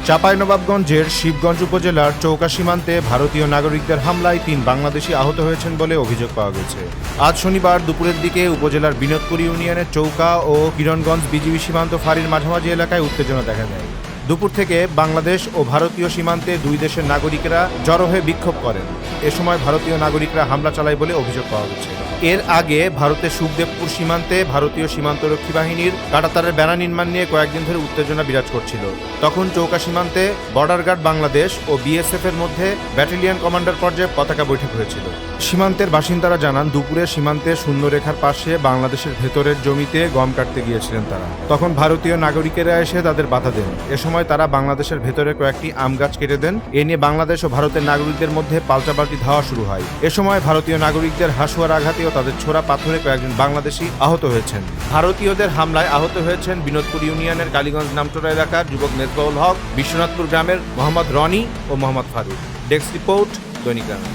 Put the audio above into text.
চাঁপাইনবাবগঞ্জের শিবগঞ্জ উপজেলার চৌকা সীমান্তে ভারতীয় নাগরিকদের হামলায় ৩ বাংলাদেশি আহত হয়েছেন বলে অভিযোগ পাওয়া গেছে। আজ শনিবার দুপুরের দিকে উপজেলার বিনোদপুর ইউনিয়নের চৌকা ও কিরণগঞ্জ বিজিবি সীমান্ত ফাঁড়ির মাঝামাঝি এলাকায় উত্তেজনা দেখা দেয়। দুপুর থেকে বাংলাদেশ ও ভারতীয় সীমান্তে দুই দেশের নাগরিকেরা জড়ো হয়ে বিক্ষোভ করেন। এ সময় ভারতীয় নাগরিকরা হামলা চালায় বলে অভিযোগ পাওয়া গেছে। এর আগে ভারতের সুখদেবপুর সীমান্তে ভারতীয় সীমান্তরক্ষী বাহিনীর কাঁটাতারের বেড়া নির্মাণ নিয়ে কয়েকদিন ধরে উত্তেজনা বিরাজ করছিল। তখন চৌকা সীমান্তে বর্ডার গার্ড বাংলাদেশ ও বিএসএফ এর মধ্যে ব্যাটালিয়ন কমান্ডার পর্যায়ে পতাকা বৈঠক হয়েছিল। সীমান্তের বাসিন্দারা জানান, দুপুরে সীমান্তে শূন্যরেখার পাশে বাংলাদেশের ভেতরের জমিতে গম কাটতে গিয়েছিলেন তারা। তখন ভারতীয় নাগরিকেরা এসে তাদের বাধা দেন। এ সময় তারা বাংলাদেশের ভেতরে কয়েকটি আম গাছ কেটে দেন। এ নিয়ে বাংলাদেশ ও ভারতের নাগরিকদের মধ্যে পাল্টাপাল্টি ধাওয়া শুরু হয়। এ সময় ভারতীয় নাগরিকদের হাসুয়ার আঘাতে ও তাদের ছোড়া পাথরে কয়েকজন বাংলাদেশি আহত হয়েছেন। ভারতীয়দের হামলায় আহত হয়েছেন বিনোদপুর ইউনিয়নের কালীগঞ্জ নামটোরা এলাকার যুবক মেজবাউল হক, বিশ্বনাথপুর গ্রামের মোহাম্মদ রনি ও মোহাম্মদ ফারুক। ডেস্ক রিপোর্ট, দৈনিক গ্রামীণ।